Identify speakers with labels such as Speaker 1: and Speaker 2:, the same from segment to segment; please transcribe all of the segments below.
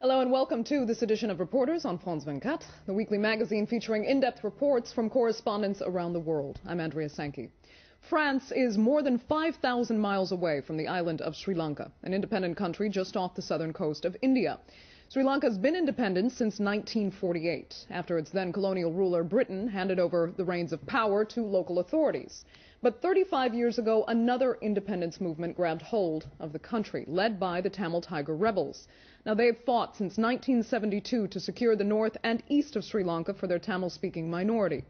Speaker 1: Hello and welcome to this edition of Reporters on France 24, the weekly magazine featuring in-depth reports from correspondents around the world. I'm Andrea Sankey. France is more than 5,000 miles away from the island of Sri Lanka, an independent country just off the southern coast of India. Sri Lanka has been independent since 1948, after its then colonial ruler Britain handed over the reins of power to local authorities. But 35 years ago, another independence movement grabbed hold of the country, led by the Tamil Tiger rebels. Now, they've fought since 1972 to secure the north and east of Sri Lanka for their Tamil-speaking minority.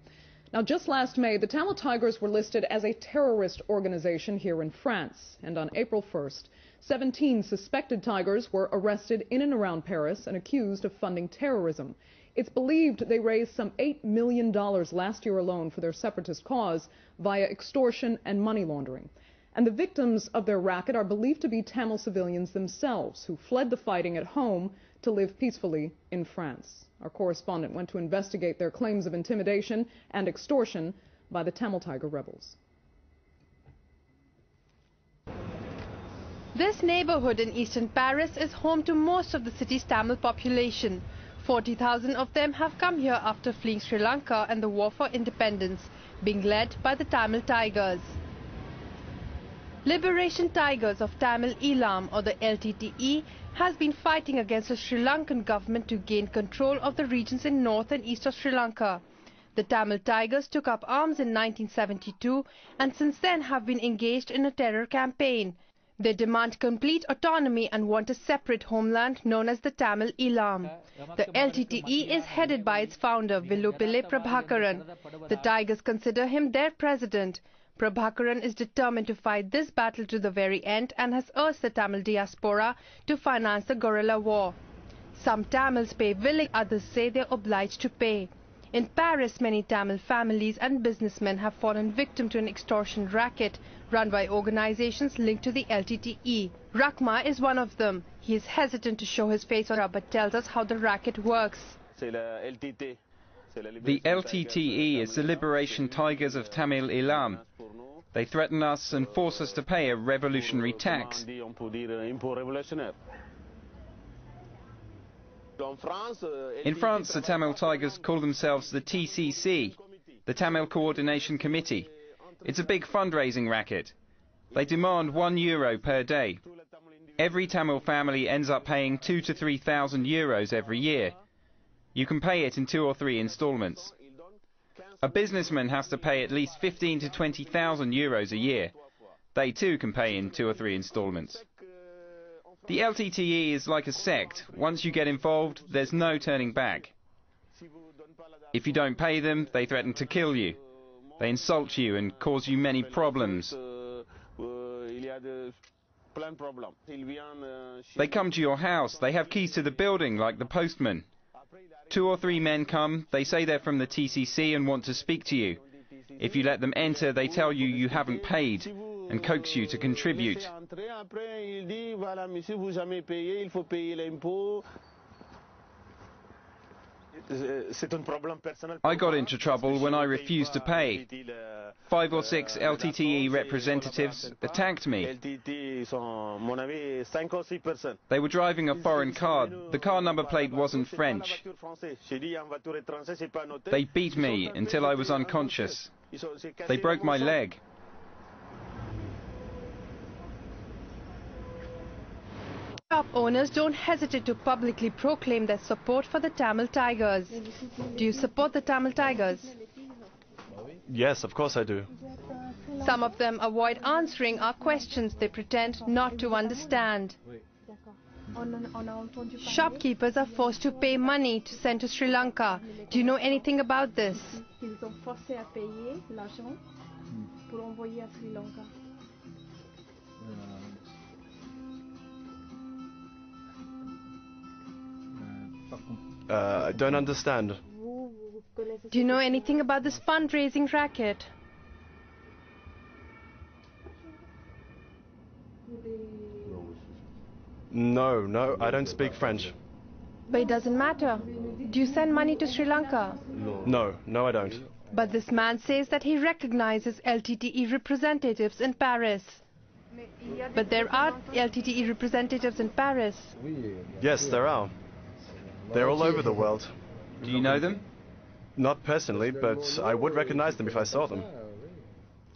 Speaker 1: Now, just last May, the Tamil Tigers were listed as a terrorist organization here in France. And on April 1st, 17 suspected Tigers were arrested in and around Paris and accused of funding terrorism. It's believed they raised some $8 million last year alone for their separatist cause via extortion and money laundering. And the victims of their racket are believed to be Tamil civilians themselves who fled the fighting at home to live peacefully in France. Our correspondent went to investigate their claims of intimidation and extortion by the Tamil Tiger rebels.
Speaker 2: This neighborhood in eastern Paris is home to most of the city's Tamil population. 40,000 of them have come here after fleeing Sri Lanka and the war for independence, being led by the Tamil Tigers. Liberation Tigers of Tamil Eelam, or the LTTE, has been fighting against the Sri Lankan government to gain control of the regions in north and east of Sri Lanka. The Tamil Tigers took up arms in 1972 and since then have been engaged in a terror campaign. They demand complete autonomy and want a separate homeland known as the Tamil Eelam. The LTTE is headed by its founder, Vellupillai Prabhakaran. The Tigers consider him their president. Prabhakaran is determined to fight this battle to the very end and has urged the Tamil diaspora to finance the guerrilla war. Some Tamils pay willingly, others say they are obliged to pay. In Paris, many Tamil families and businessmen have fallen victim to an extortion racket run by organizations linked to the LTTE. Rakma is one of them. He is hesitant to show his face on camera but tells us how the racket works.
Speaker 3: The LTTE is the Liberation Tigers of Tamil Eelam. They threaten us and force us to pay a revolutionary tax. In France, the Tamil Tigers call themselves the TCC, the Tamil Coordination Committee. It's a big fundraising racket. They demand €1 per day. Every Tamil family ends up paying 2,000 to 3,000 euros every year. You can pay it in 2 or 3 installments. A businessman has to pay at least 15,000 to 20,000 euros a year. They too can pay in 2 or 3 installments. The LTTE is like a sect. Once you get involved, there's no turning back. If you don't pay them, they threaten to kill you. They insult you and cause you many problems. They come to your house. They have keys to the building, like the postman. 2 or 3 men come, they say they're from the TCC and want to speak to you. If you let them enter, they tell you you haven't paid and coax you to contribute. I got into trouble when I refused to pay. 5 or 6 LTTE representatives attacked me. They were driving a foreign car. The car number plate wasn't French. They beat me until I was unconscious. They broke my leg.
Speaker 2: Shop owners don't hesitate to publicly proclaim their support for the Tamil Tigers. Do you support the Tamil Tigers?
Speaker 4: Yes, of course I do.
Speaker 2: Some of them avoid answering our questions. They pretend not to understand. Shopkeepers are forced to pay money to send to Sri Lanka. Do you know anything about this?
Speaker 4: I don't understand.
Speaker 2: Do you know anything about this fundraising racket?
Speaker 4: No, I don't speak French.
Speaker 2: But it doesn't matter. Do you send money to Sri Lanka?
Speaker 4: No, I don't.
Speaker 2: But this man says that he recognizes LTTE representatives in Paris. But there are LTTE representatives in Paris.
Speaker 4: Yes, there are. They're all over the world.
Speaker 3: Do you know them?
Speaker 4: Not personally, but I would recognize them if I saw them.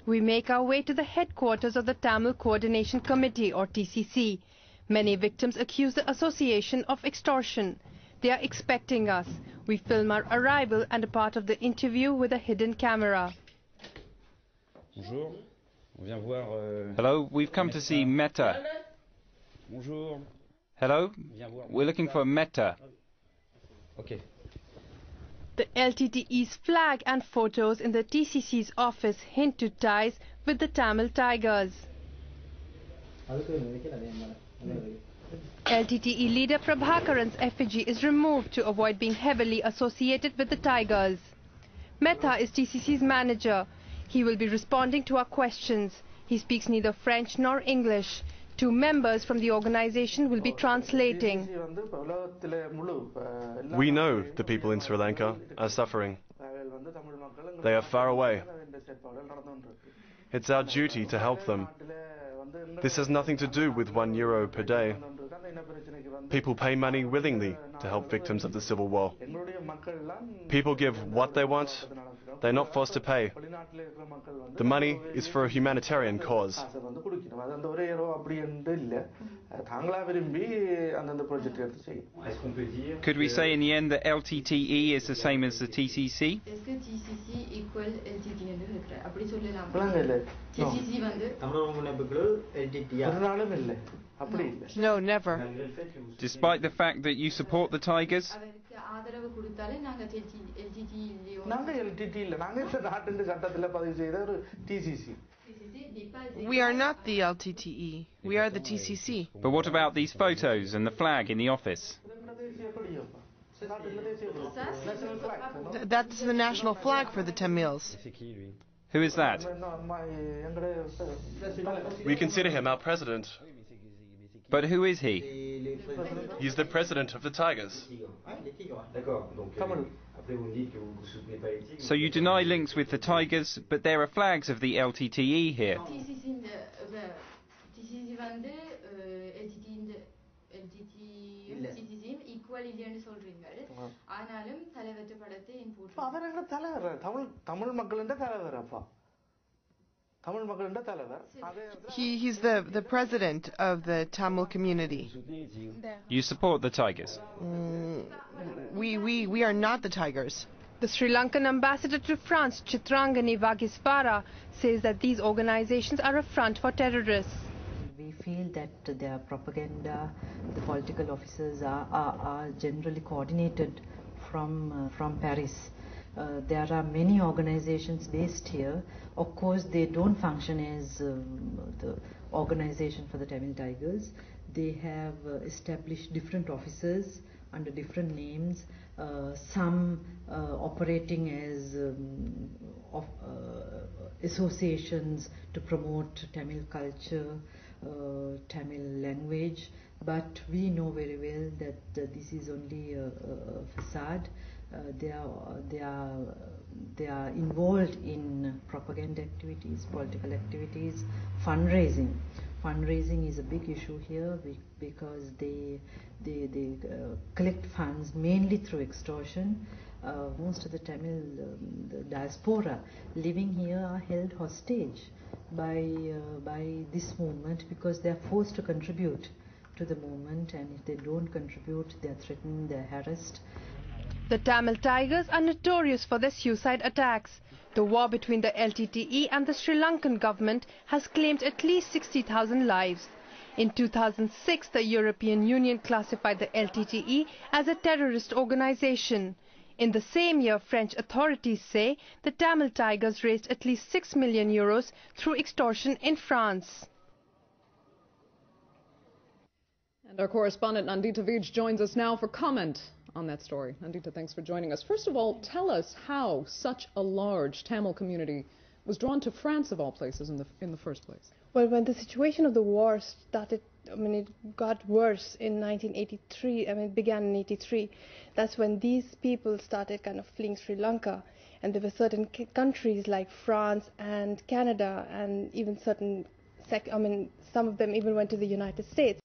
Speaker 2: We make our way to the headquarters of the Tamil Coordination Committee, or TCC. Many victims accuse the association of extortion. They are expecting us. We film our arrival and a part of the interview with a hidden camera.
Speaker 3: Hello, we've come to see Meta. Hello, we're looking for Meta.
Speaker 2: The LTTE's flag and photos in the TCC's office hint to ties with the Tamil Tigers. LTTE leader Prabhakaran's effigy is removed to avoid being heavily associated with the Tigers. Mehta is TCC's manager. He will be responding to our questions. He speaks neither French nor English. Two members from the organization will be translating.
Speaker 4: We know the people in Sri Lanka are suffering. They are far away. It's our duty to help them. This has nothing to do with €1 per day. People pay money willingly to help victims of the civil war. People give what they want. They're not forced to pay. The money is for a humanitarian cause.
Speaker 3: Could we say in the end that LTTE is the same as the TCC?
Speaker 2: No, never.
Speaker 3: Despite the fact that you support the Tigers?
Speaker 5: We are not the LTTE. We are the TCC.
Speaker 3: But what about these photos and the flag in the office?
Speaker 5: That's the national flag for the Tamils.
Speaker 3: Who is that?
Speaker 4: We consider him our president.
Speaker 3: But who is he?
Speaker 4: He's the president of the Tigers.
Speaker 3: So you deny links with the Tigers, but there are flags of the LTTE here.
Speaker 5: He's the president of the Tamil community.
Speaker 3: You support the Tigers?
Speaker 5: We are not the Tigers.
Speaker 2: The Sri Lankan ambassador to France, Chitrangani Vagisvara, says that these organizations are a front for terrorists.
Speaker 6: We feel that their propaganda, the political officers are generally coordinated from Paris. There are many organizations based here. Of course, they don't function as the organization for the Tamil Tigers. They have established different offices under different names, some operating as associations to promote Tamil culture, Tamil language, but we know very well that this is only a facade. They are involved in propaganda activities, political activities, fundraising. Fundraising is a big issue here because they collect funds mainly through extortion. Most of the Tamil the diaspora living here are held hostage by this movement because they are forced to contribute to the movement, and if they don't contribute, they are threatened, they are harassed.
Speaker 2: The Tamil Tigers are notorious for their suicide attacks. The war between the LTTE and the Sri Lankan government has claimed at least 60,000 lives. In 2006, the European Union classified the LTTE as a terrorist organization. In the same year, French authorities say the Tamil Tigers raised at least €6 million through extortion in France.
Speaker 1: And our correspondent Nandita Vij joins us now for comment on that story. Nandita, thanks for joining us. First of all, tell us how such a large Tamil community was drawn to France, of all places, in the first place.
Speaker 7: Well, when the situation of the war started, it got worse in 1983, it began in 83. That's when these people started kind of fleeing Sri Lanka. And there were certain countries like France and Canada, and even some of them even went to the United States.